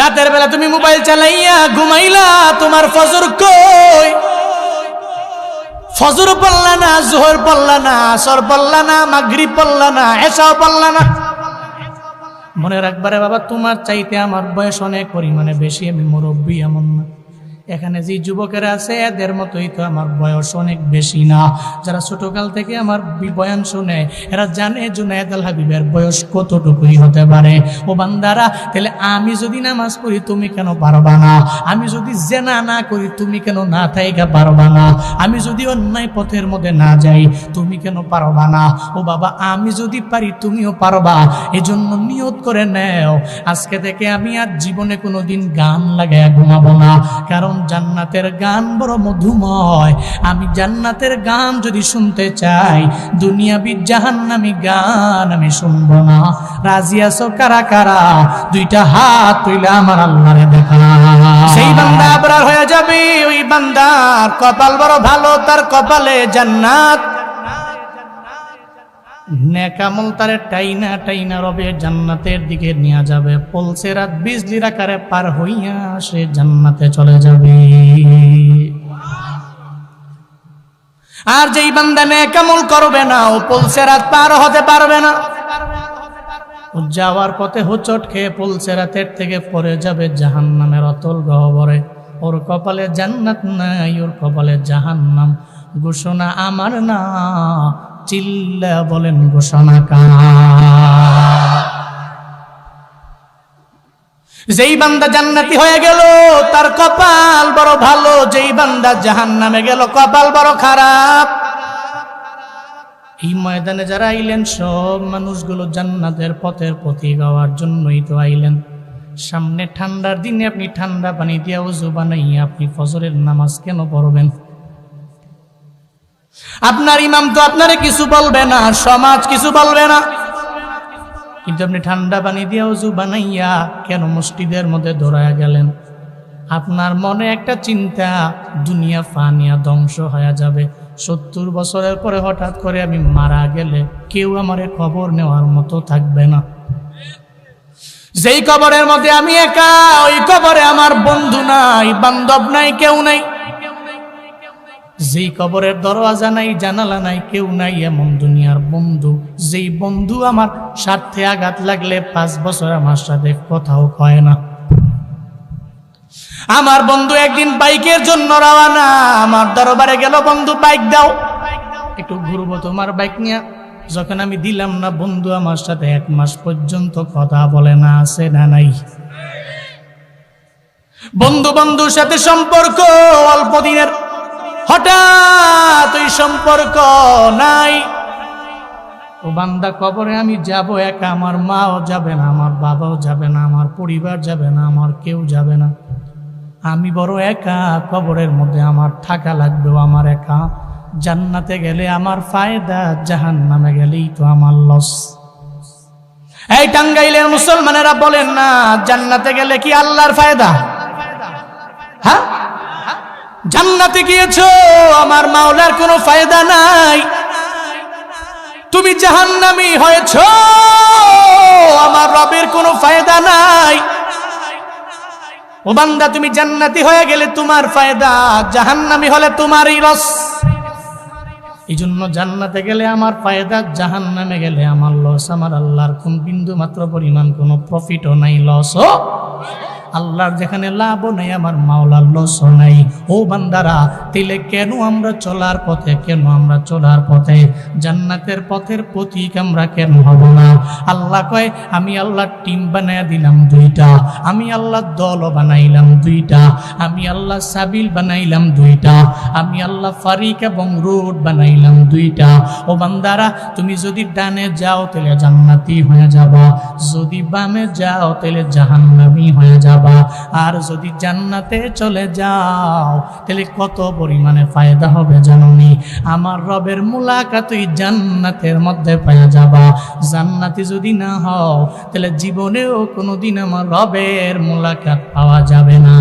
রাতের বেলা তুমি মোবাইল চালাইয়া ঘুমাইলা, তোমার ফজর কই? ফজর পড়লা না, জোহর পড়লা না, আসর পড়লা না, মাগরিব পড়লা না, এশাও পড়লা না। মনে রাখবারে বাবা, তোমার চাইতে আমার বয়স অনেক পরিমাণে বেশি, আমি মুরব্বী এমন না। এখানে যে যুবকেরা আছে এদের মতোই তো আমার বয়স অনেক বেশি না। যারা ছোটকাল থেকে আমার বয়ান শুনে এরা জানে জুনায়েদ আল হাবিবের বয়স কতটুকুই হতে পারে। ও বান্দারা, তাহলে আমি যদি নামাজ পড়ি তুমি কেন পারবা না? আমি যদি জেনা না করি তুমি কেন না থাইকা পারবা না? আমি যদি অন্যায় পথের মধ্যে না যাই তুমি কেন পারবা না? ও বাবা, আমি যদি পারি তুমিও পারবা। এজন্য নিয়ত করে নেও, আজকে থেকে আমি আর জীবনে কোনোদিন গান লাগাইয়া ঘুমাবো না। কারণ জান্নাতের গান বড় মধুময়। আমি জান্নাতের গান যদি শুনতে চাই, দুনিয়াবি জাহান্নামী গান আমি শুনবো না। রাজি আছো কারা কারা? দুইটা হাত তুইলা আমার আল্লাহরে দেখা। সেই বান্দা আবরার হয়ে যাবে। ওই বান্দার কপাল বড় ভালো, তার কপালে জান্নাত। নেকামল তারে টাইনা টাইনা রবে জান্নাতের দিকে নিয়ে যাবে। পলসে রাত বিজলির আকারে পার হইয়া সে জান্নাতে চলে যাবে। আর যেই বান্দা নেকামল করবে না, ও পলসে রাত পার হতে পারবে না। ও যাওয়ার পথে হোঁচট খেয়ে পলসে রাতের থেকে পড়ে যাবে জাহান্নামের অতল গহ্বরে। ওর কপালে জান্নাত নাই, ওর কপালে জাহান্নাম। ঘোষণা আমার না, চিল্লা বলেন ঘোষণা কার? যেই বান্দা জান্নাতি হয়ে গেল তার কপাল বড় ভালো, যেই বান্দা জাহান্নামে গেল কপাল বড় খারাপ। এই ময়দানে যারা আইলেন সব মানুষগুলো জান্নাতের পথের পথিক হওয়ার জন্যই তো আইলেন। সামনে ঠান্ডার দিনে আপনি ঠান্ডা পানি দিয়ে ওযু বানাইয়া আপনি ফজরের নামাজ কেন পড়বেন? আপনার ইমাম তো আপনারে কিছু বলবে না, সমাজ কিছু বলবে না, কিন্তু আপনি ঠান্ডা পানি দিয়ে ওযু বানাইয়া কেন মসজিদের মধ্যে দৌড়ায়া গেলেন? আপনার মনে একটা চিন্তা, দুনিয়া ফানিয়া ধ্বংস হয়ে যাবে। 70 বছরের পরে হঠাৎ করে আমি মারা গেলে কেউ আমারে খবর নেওয়ার মতো থাকবে না। যেই কবরের মধ্যে আমি একা, ওই কবরে আমার বন্ধু নাই, বান্ধব নাই, কেউ নাই। যেই কবরের দরওয়াজা নাই, জানালা নাই, কেউ নাই, এমন দুনিয়ার বন্ধু, যেই বন্ধু আমার স্বার্থে আঘাত লাগলে 5 বছর আমার সাথে কথাও কয় না। আমার বন্ধু একদিন বাইকের জন্য রওনা, আমার দরবারে গেল, বন্ধু বাইক দাও, একটু ঘুরবো তোমার বাইক নিয়ে। যখন আমি দিলাম না, বন্ধু আমার সাথে 1 মাস পর্যন্ত কথা বলে না, আছে না নাই? বন্ধু বন্ধুর সাথে সম্পর্ক অল্প দিনের, হঠাৎ ওই সম্পর্ক নাই। ও বান্দা, কবরে আমি যাব একা, আমার মাও যাবে না, আমার বাবাও যাবে না, আমার পরিবার যাবে না, আমার কেউ যাবে না। আমি বড় একা, কবরের মধ্যে আমার থাকা লাগবে আমার একা। জান্নাতে গেলে আমার ফায়দা, জাহান্নামে গেলেই তো আমার লস। এই টাঙ্গাইলের মুসলমানেরা বলেন না, জান্নাতে গেলে কি আল্লাহর ফায়দা? হ্যাঁ, জান্নাতে গিয়েছো, আমার মাওলার কোনো ফায়দা নাই। তুমি জাহান্নামী হয়েছো, আমার রবের কোনো ফায়দা নাই। ও বান্দা, তুমি জান্নাতি হয়ে গেলে তোমার ফায়দা, জাহান্নামী হলে তোমারই লস। এই জন্য জান্নাতে গেলে আমার ফায়দা, জাহান্নামে গেলে আমার লস। আমার আল্লাহর কোন বিন্দু মাত্র পরিমাণ কোনো প্রফিটও নাই, লসও। আল্লাহর যেখানে লাভও নাই, আমার মাওলার লসও নাই। ও বান্দারা, তাইলে কেন আমরা চলার পথে, কেন আমরা চলার পথে জান্নাতের পথের পথিক আমরা কেন হব না? আল্লাহ কয়, আমি আল্লাহ টিম বানাইয়া দিলাম 2টা, আমি আল্লাহ দল বানাইলাম 2টা, আমি আল্লাহ সাবিল বানাইলাম 2টা, আমি আল্লাহ ফারিক এবং রোড বানাইলাম 2টা। ও বান্দারা, তুমি যদি ডানে যাও তাহলে জান্নাতি হয়ে যাবা, যদি বামে যাও তাহলে জাহান্নামী হয়ে যাবা। আর যদি জান্নাতে চলে যাও তাহলে কত পরিমাণে ফায়দা হবে জানোনি? আমার রবের মুলাকাত তুই জান্নাতের মধ্যে পাওয়া যাবা। জান্নাতি যদি না হও তাহলে জীবনেও কোনোদিন আমার রবের মুলাকাত পাওয়া যাবে না।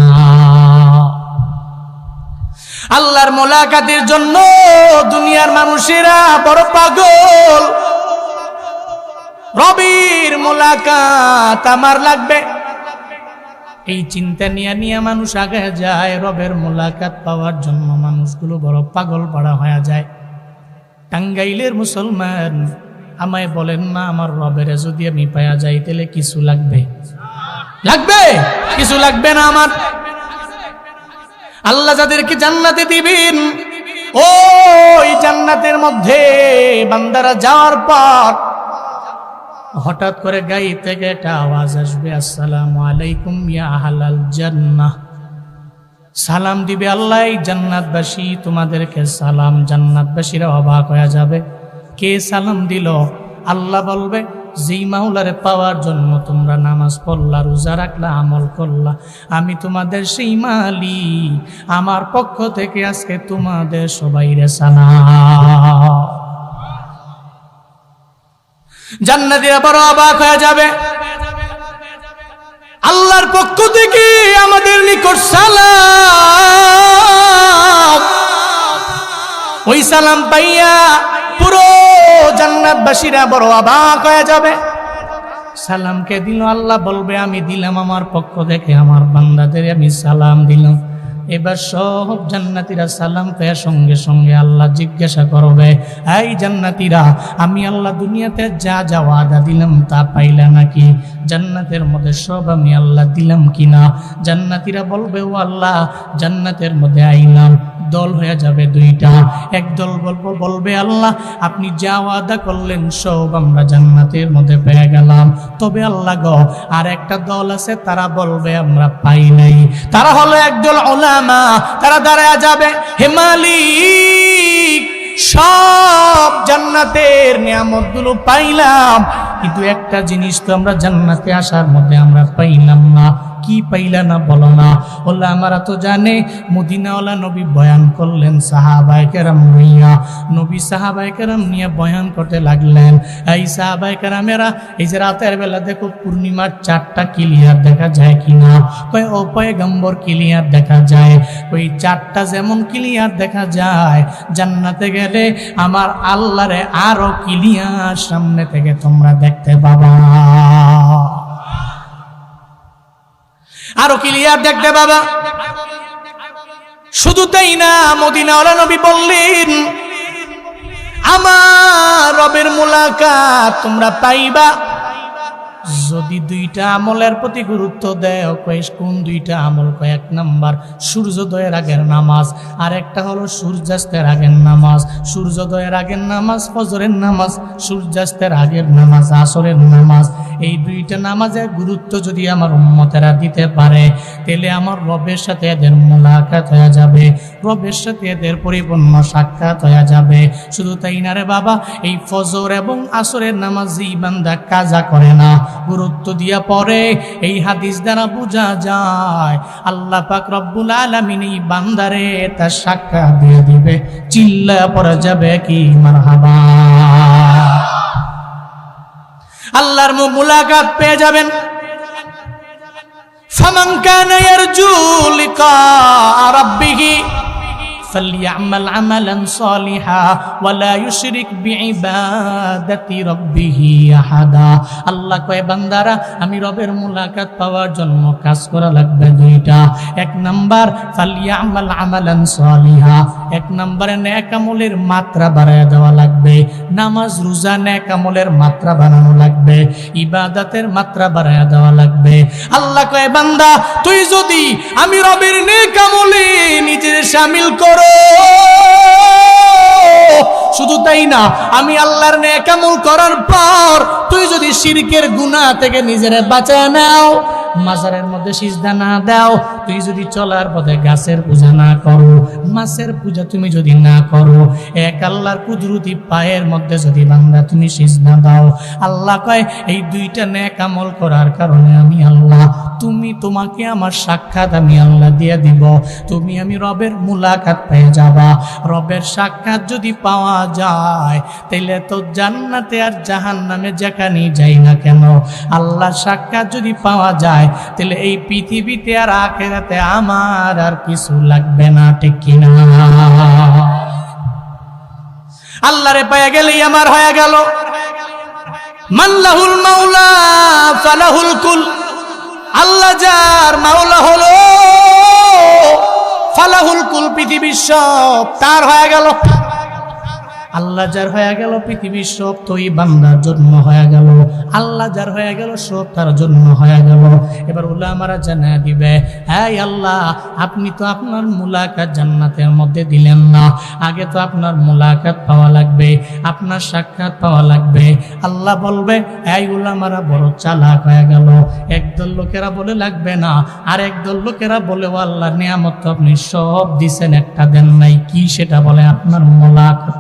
আল্লাহর মুলাকাতের জন্য দুনিয়ার মানুষেরা বড় পাগল। রবের মুলাকাত আমার লাগবে, এই চিন্তা নিয়ে নিয়ে মানুষ আগে যায়, রবের মোলাকাত পাওয়ার জন্য মানুষগুলো বড় পাগল পাড়া হয়ে যায়। টাঙ্গাইলের মুসলমান, আমায় বলেন না, আমার রবের যদি আমি পাওয়া যাই তাহলে কিছু লাগবে? লাগবে? কিছু লাগবে না আমার। আল্লাহ যাদেরকে জান্নাতে দিবেন, ওই জান্নাতের মধ্যে বান্দারা যাওয়ার পর হঠাৎ করে গায়ে থেকে একটা আওয়াজ আসবে, আসসালামু আলাইকুম ইয়া আহলাল জান্নাহ। সালাম দিবে আল্লাহ, এই জান্নাতবাসী তোমাদেরকে সালাম। জান্নাতবাসীরা অবাক হয়ে যাবে, কে সালাম দিল? আল্লাহ বলবে, যেই মাওলারে পাওয়ার জন্য তোমরা নামাজ পড়লা, রোজা রাখলা, আমল করলা, আমি তোমাদের সেই মালিক, আমার পক্ষ থেকে আজকে তোমাদের সবাইরে সালাম। জান্নাতীরা বড় অবাক হয়ে যাবে, আল্লাহর পক্ষ থেকে আমাদের নিকট সালাম। ওই সালাম পাইয়া পুরো জান্নাতবাসীরা বড় অবাক হয়ে যাবে। সালামকে দিল, আল্লাহ বলবে, আমি দিলাম আমার পক্ষ থেকে আমার বান্দাদের আমি সালাম দিলাম। এবার সব জান্নাতীরা সালাম পেয়ে সঙ্গে সঙ্গে আল্লাহ জিজ্ঞাসা করবে, এই জান্নাতীরা, আমি আল্লাহ দুনিয়াতে যা যা ওয়াদা দিলাম তা পাইলা নাকি? জান্নাতের মধ্যে সব আমি আল্লাহ দিলাম কিনা? জান্নাতীরা বলবে, ও আল্লাহ, জান্নাতের মধ্যে আইলাম। দল হয়ে যাবে দুইটা। এক দল বলবে, আল্লাহ আপনি যা ওয়াদা করলেন সব আমরা জান্নাতের মধ্যে পেয়ে গেলাম। তবে আল্লাহ গো, আর একটা দল আছে, তারা বলবে আমরা পাই নাই। তারা হলো একদল উলামা। তারা দাঁড়ায় যাবে, হে মালিক, সব জান্নাতের নিয়ামতগুলো পাইলাম, কিন্তু একটা জিনিস তো আমরা জান্নাতে আসার মধ্যে আমরা পাইলাম না। কি পাইলা না বলো না? বললে, আমরা তো জানে মদিনাওয়ালা নবী বয়ান করলেন, সাহাবায়ে কেরাম নিয়া, নবী সাহাবায়ে কেরাম নিয়ে বয়ান করতে লাগলেন। এই সাহাবায়ে কেরামেরা, এই যে রাতের বেলা দেখো পূর্ণিমার চাঁদটা ক্লিয়ার দেখা যায় কিনা? কয়, ও পয়গম্বর ক্লিয়ার দেখা যায়। ওই চাঁদটা যেমন ক্লিয়ার দেখা যায়, জান্নাতে গেলে আমার আল্লাহরে আরো ক্লিয়ার সামনে থেকে তোমরা দেখতে পাবা, আরো ক্লিয়ার দেখতে পাবা। শুধু তাই না, মদিনাওয়ালা নবী বললেন, আমার রবের মুলাকাত তোমরা পাইবা যদি দুইটা আমলের প্রতি গুরুত্ব দেয়। কোন দুইটা আমল? এক নাম্বার সূর্যোদয়ের আগের নামাজ, আর একটা হলো সূর্যাস্তের আগের নামাজ। সূর্যোদয়ের আগের নামাজ ফজরের নামাজ, সূর্যাস্তের আগের নামাজ আসরের নামাজ। এই দুইটা নামাজের গুরুত্ব যদি আমার উম্মতেরা দিতে পারে, তাহলে আমার রবের সাথে এদের মুলাকাত হয়ে যাবে, রবের সাথে এদের পরিপূর্ণ সাক্ষাৎ হয়ে যাবে। শুধু তাই না রে বাবা, এই ফজর এবং আসরের নামাজ যেই বান্দা কাজা করে না, গুরুত্ব দিয়া পড়ে, এই হাদিস দ্বারা বোঝা যায় আল্লাহ পাক রব্বুল আলামিন এই বান্দারে তার সাক্ষাৎ দিয়ে দিবে। চিল্লা পড়া যাবে কি মারহাবা? আল্লাহর মুলাকাত পেয়ে যাবেন। ফামান কানা ইয়ারজু লিকা রাব্বিহি فليعمل عملا صالحا ولا يشرك بعبادة ربه أحدا। আল্লাহ কয়, বান্দারা, আমি রবের মুলাকাত পাওয়ার জন্য কাজ করা লাগবে দুইটা। এক নাম্বার ফালিয়ামাল আমালান সালিহা, এক নম্বরে নেক আমলের মাত্রা বাড়ায় দেওয়া লাগবে। নামাজ রোজা নেক আমলের মাত্রা বাড়ানো লাগবে, ইবাদতের মাত্রা বাড়ায় দেওয়া লাগবে। আল্লাহ কয়, বান্দা, তুই যদি আমি রবের নেক আমলে নিজের শামিল করো, শুধু তাই না, আমি আল্লাহর নেক আমল করার পর তুই যদি শিরকের গুনাহ থেকে নিজেরে বাঁচায় নাও, মাজারের মধ্যে সিজদা না দাও, তুই যদি চলার পথে গাছের পূজা না করো, মাছের পূজা তুমি যদি না করো, এক আল্লাহর কুদরতি পায়ের মধ্যে যদি বান্দা তুমি সিজদা দাও, আল্লাহ কয় এই দুইটা নেক আমল করার কারণে আমি আল্লাহ তোমাকে আমার সাক্ষাৎ আমি আল্লাহ দিয়ে দিব। তুমি আমি রবের মুলাকাত পেয়ে যাবা। রবের সাক্ষাৎ যদি পাওয়া যায়, তাহলে তো জান্নাতে আর জাহান্নামে যেখানেই যাই না কেন, আল্লাহর সাক্ষাৎ যদি পাওয়া যায়, তাহলে এই পৃথিবীতে আর আখিরাতে আমার আর কিছু লাগবে না, ঠিক কিনা? আল্লাহরে পেয়ে গেলেই আমার হয়ে গেল। মাল্লাহুল মাওলা ফালাহুল কুল, আল্লাহ যার মাওলা সব তার হয়ে গেল। আল্লাহ যার হয়ে গেল পৃথিবীর সব তো ওই বান্দার জন্য হয়ে গেল। আল্লাহ যার হয়ে গেল সব তার জন্য হয়ে গেল। এবার উলামারা জানায় দিবে, হ্যাঁ আল্লাহ, আপনি তো আপনার মুলাকাত জান্নাতের মধ্যে দিলেন না, আগে তো আপনার মুলাকাত পাওয়া লাগবে, আপনার সাক্ষাৎ পাওয়া লাগবে। আল্লাহ বলবে, এই উলামারা বড় চালাক হয়ে গেল। একদল লোকেরা বলে লাগবে না, আর একদল লোকেরা বলে, ও আল্লাহ, নিয়ামত তো আপনি সব দিছেন, একটা দেন নাই, কি সেটা? বলে আপনার মুলাকাত।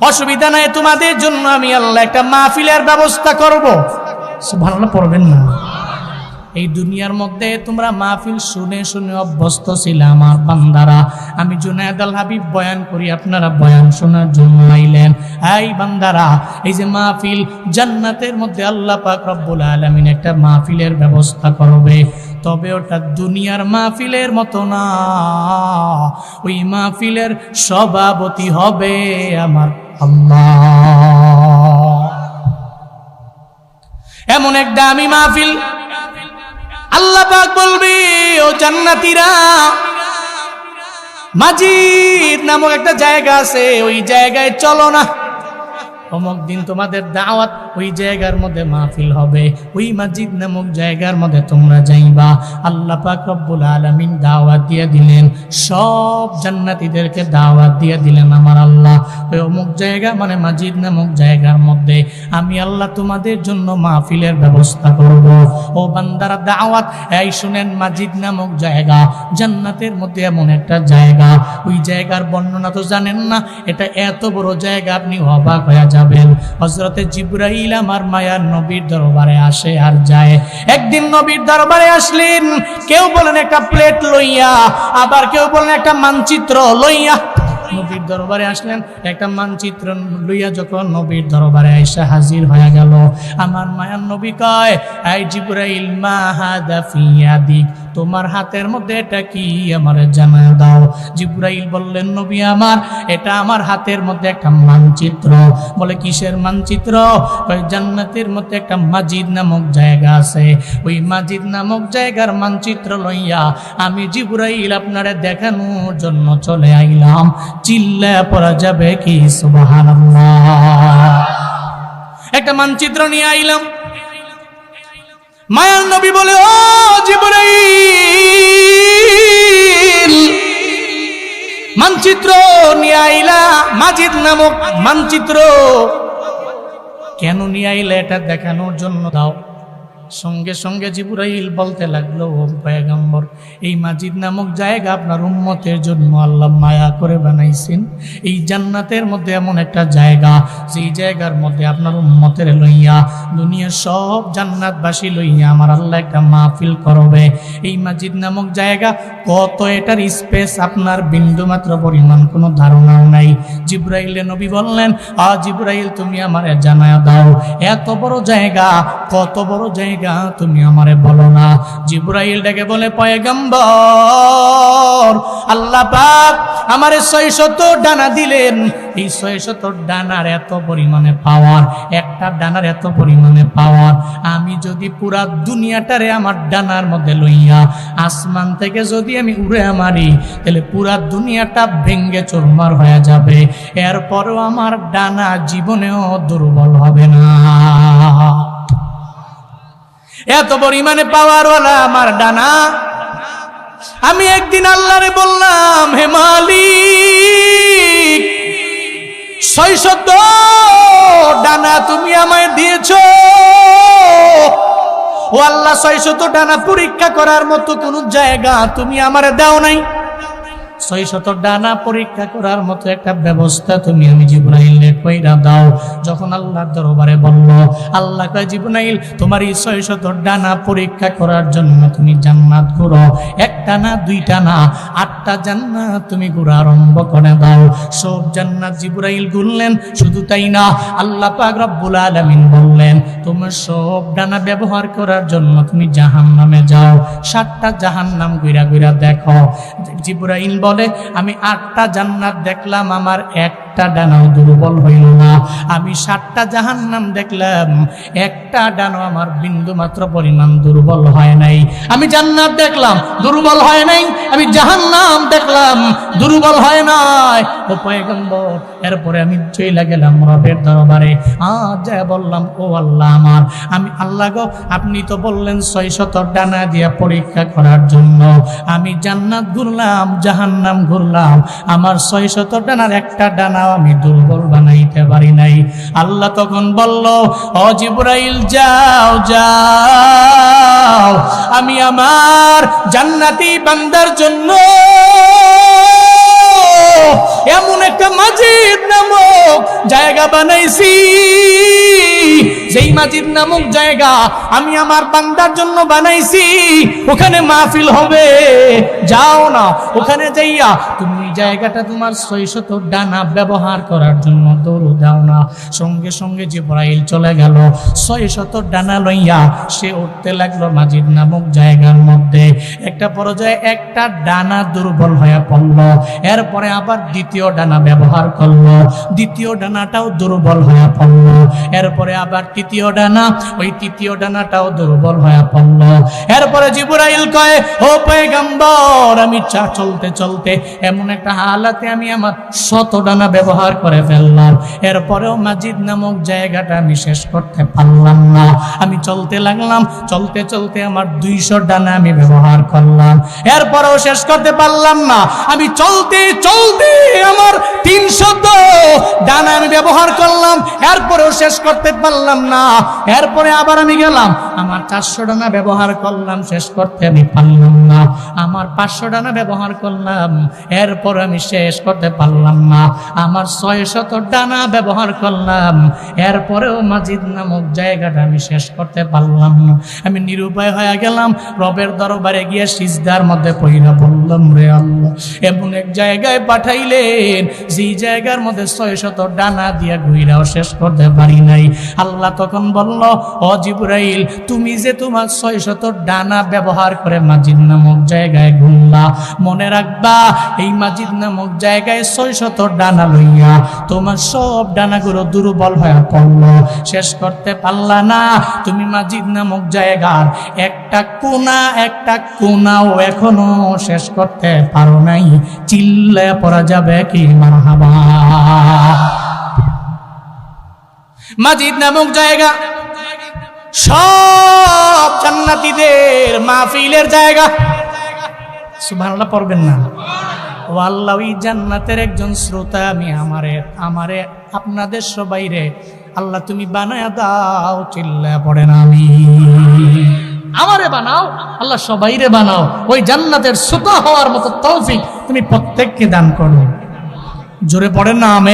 অসুবিধা নাই, তোমাদের জন্য আমি আল্লাহ একটা মাহফিলের ব্যবস্থা করব। সুবহানাল্লাহ পড়বেন না? এই দুনিয়ার মধ্যে তোমরা মাহফিল শুনে শুনে অভ্যস্ত ছিল আমার বান্দারা। আমি জুনায়েদ আল হাবিব বয়ান করি, আপনারা বয়ান শোনার জন্য আইলেন। এই বান্দারা, এই যে মাহফিল, জান্নাতের মধ্যে আল্লাহ পাক রব্বুল আলামিন একটা মাহফিলের ব্যবস্থা করবে, তবে ওটা দুনিয়ার মাহফিলের মতো না। ওই মাহফিলের সভাপতি হবে আমার আল্লাহ। এমন এক দামি মাহফিল, আল্লাহ পাক বলবে, ও জান্নাতীরা, মাজিদ নামক একটা জায়গা আছে, ওই জায়গায় চলো না। অমুক দিন তোমাদের দাওয়াত, ওই জায়গার মধ্যে মাহফিল হবে, ওই মসজিদ নামক জায়গার মধ্যে তোমরা যাইবা। আল্লাহ পাক রব্বুল আলামিন দাওয়াত দিয়ে দিলেন, সব জান্নাতীদেরকে দাওয়াত দিয়ে দিলেন আমার আল্লাহ। ওই অমুক জায়গা মানে মসজিদ নামক জায়গার মধ্যে আমি আল্লাহ তোমাদের জন্য মাহফিলের ব্যবস্থা করব। ও বান্দারা, দাওয়াত, এই শুনেন, মসজিদ নামক জায়গা জান্নাতের মধ্যে এমন একটা জায়গা, ওই জায়গার বর্ণনা তো জানেন না, এটা এত বড় জায়গা আপনি অবাক হয়ে যাবেন। হযরতে জিবরাইল আমার মায়ার নবীর দরবারে আসে আর যায়। একদিন নবীর দরবারে আসলেন, কেউ বলেন একটা প্লেট লইয়া, আবার কেউ বলেন একটা মানচিত্র লইয়া। নবীর দরবারে আসলেন একটা মানচিত্র লইয়া। যখন নবীর দরবারে আয়েশা হাজির হয়ে গেল, আমার মায়ার নবী কয়, এই জিবরাইল, মা হাদা ফি ইয়াদিক, তোমার হাতের মধ্যে এটা কি, আমারে জানায় দাও। জিবরাইল বললেন, নবী আমার, এটা আমার হাতের মধ্যে একটা মানচিত্র। বলে, কিসের মানচিত্র? ওই জান্নাতের মধ্যে একটা মসজিদ নামক জায়গা আছে, ওই মসজিদ নামক জায়গার মানচিত্র লইয়া আমি জিবরাইল আপনারে দেখানোর জন্য চলে আইলাম। চিল্লা পড়া যাবে কি সুবহানাল্লাহ? একটা মানচিত্র নিয়ে আইলাম। মায়ার নবী বলে, ও জিবরাইল, মানচিত্র নিয়ে আইলা, মসজিদ নামক মানচিত্র কেন নিয়ে আইলা? এটা দেখানোর জন্য দাও। সঙ্গে সঙ্গে জিবরাইল বলতে লাগলো, ও পয়গম্বর, এই মসজিদ নামক জায়গা আপনার উম্মতের জন্য আল্লাহ মায়া করে বানাইছেন। এই জান্নাতের মধ্যে এমন একটা জায়গা, যেই জায়গার মধ্যে আপনার উম্মতের লইয়া, দুনিয়ার সব জান্নাতবাসী লইয়া আমার আল্লাহ একটা মাহফিল করবে। এই মসজিদ নামক জায়গা কত, এটার স্পেস আপনার বিন্দুমাত্র পরিমাণ কোনো ধারণাও নাই। জিবরাইল নবী বললেন, জিবরাইল, তুমি আমারে জানায়া দাও, এত বড় জায়গা, কত বড় জায়গা তুমি আমারে বলো না। জিবরাইল ডেকে বলে, পয়গম্বর, আল্লাহ পাক আমারে 600 ডানা দিলেন। এই 600 ডানার এত পরিমাণে পাওয়ার, একটা ডানার এত পরিমাণে পাওয়ার, আমি যদি পুরা দুনিয়াটারে আমার ডানার মধ্যে লইয়া আসমান থেকে যদি আমি উড়ে মারি, তাহলে পুরা দুনিয়াটা ভেঙ্গে চুরমার হয়ে যাবে। এরপরও আমার ডানা জীবনেও দুর্বল হবে না। এত পরিমাণে পাওয়ারওয়ালা আমার ডানা। আমি একদিন আল্লাহরে বললাম, হে মালিক, 600 ডানা তুমি আমায় দিয়েছো। ও আল্লাহ, 600 ডানা পরীক্ষা করার মতো কোন জায়গা তুমি আমারে দাও নাই। 600 ডানা পরীক্ষা করার মতো একটা ব্যবস্থা তুমি আমি জিবরাইলকে কইরা দাও। যখন আল্লাহর দরবারে বলল, আল্লাহ কয়, জিবরাইল, তোমার এই 600 ডানা পরীক্ষা করার জন্য তুমি জান্নাত ঘুরো। একটা না, দুইটা না, 8টা জান্নাত তুমি ঘুরা আরম্ভ করে দাও। সব জান্নাত জিবরাইল ঘুরলেন। শুধু তাই না, আল্লাহ পাক রব্বুল আলামিন বললেন, তোমার সব ডানা ব্যবহার করার জন্য তুমি জাহান্নামে যাও। 7টা জাহান্নাম ঘুরা ঘুরা দেখো। জিবরাইল বলে, আমি 8টা জান্নাত দেখলাম, আমার একটা একটা ডানাও দুর্বল হইল না। আমি 7টা জাহান্নাম দেখলাম, একটা ডানাও আমার বিন্দু মাত্র পরিমাণ দুর্বল হয় নাই। আমি জান্নাত দেখলাম, দুর্বল হয় নাই। আমি জাহান্নাম দেখলাম, দুর্বল হয় নাই। ও পয়গম্বর, এরপরে আমি চলে গেলাম রবের দরবারে। আজ যা বললাম, ও আল্লাহ আমার, আমি আল্লাহ গো, আপনি তো বললেন 600 ডানা দিয়ে পরীক্ষা করার জন্য। আমি জান্নাত ঘুরলাম, জাহান্নাম ঘুরলাম, আমার 600 ডানার একটা ডানাও আমি দুর্বল বানাইতে পারি নাই। আল্লাহ তখন বলল, ও জিবরাইল, যাও যাও, আমি আমার জান্নাতি বান্দার জন্য এমন একটা মাজিদ নামক জায়গা বানাইছি, যেই মাজিদ নামক জায়গা আমি আমার বান্দার জন্য বানাইছি। ওখানে মাহফিল হবে, যাও না, ওখানে যাইয়া তুমি জায়গাটা তোমার 600 ডানা ব্যবহার করার জন্য দৌড় দাও না। সঙ্গে সঙ্গে জিবরাইল চলে গেল, 600 ডানা লইয়া সে উঠতে লাগলো মাজিদ নামক জায়গার মধ্যে। একটা পর্যায়ে একটা ডানা দুর্বল হয়ে পড়ল, এরপরে আবার দ্বিতীয় ডানা ব্যবহার করলো, দ্বিতীয় ডানাটাও দুর্বল হয়ে পড়ল, এরপরে আবার তৃতীয় ডানা, ওই তৃতীয় ডানাটাও দুর্বল হয়ে পড়ল। এরপরে জিবরাইল কয়, ও পয়গম্বর, আমি চলতে চলতে এমন একটা হালাতে আমি আমার 100 ডানা ব্যবহার করে ফেললাম, এরপরেও মাজিদ নামক জায়গাটা আমি শেষ করতে পারলাম না। আমি চলতে লাগলাম, চলতে চলতে আমার 200 ডানা আমি ব্যবহার করলাম, এরপরেও শেষ করতে পারলাম না। আমি চলতে চলতে আমার 300 ডানা আমি ব্যবহার করলাম, এরপরেও শেষ করতে পারলাম না। এরপরে আবার আমি গেলাম, আমার 400 ডানা ব্যবহার করলাম, শেষ করতে আমি পারলাম না। আমার 500 ডানা ব্যবহার করলাম, এরপর আমি শেষ করতে পারলাম না। আমার 600 ডানা ব্যবহার করলাম, এরপরেও মাজিদ নামক জায়গাটা আমি শেষ করতে পারলাম না। আমি নিরুপায় হয়ে গেলাম, রবের দরবারে গিয়ে সিজদার মধ্যে পইরা বললাম, রে আল্লাহ, এমন এক জায়গায় পাঠাইলেন যেই জায়গার মধ্যে 600 ডানা দিয়ে ঘুরাও শেষ করতে পারি নাই। আল্লাহ তখন বলল, ও জিবরাইল, তুমি যে তোমার 600 ডানা ব্যবহার করে মাজিদ নামক জায়গায় ঘুরলা, মনে রাখবা এই মাজিদ নামক জায়গায় 600 ডানা লইয়া তোমার সব ডানাগুলো দুর্বল হয়ে পড়ল, শেষ করতে পারলা না। তুমি মাজিদ নামক জায়গার একটা কোনাও এখনো শেষ করতে পারো নাই। চিল্লায়া পড়া যাবে কি মারহাবা। মাজিদ নামক জায়গা সব জান্নাতীদের মাহফিলের জায়গা। সুবহানাল্লাহ পড়বেন না? ও আল্লাহ, ওই জান্নাতের একজন শ্রোতা আমি আমারে আপনাদের সবাইরে আল্লাহ তুমি বানায়া দাও। চিল্লায়া পড়েন আমিন। আমারে বানাও আল্লাহ, সবাইরে বানাও, ওই জান্নাতের শ্রোতা হওয়ার মতো তৌফিক তুমি প্রত্যেককে দান করো। জোরে পড়েন না আমিন।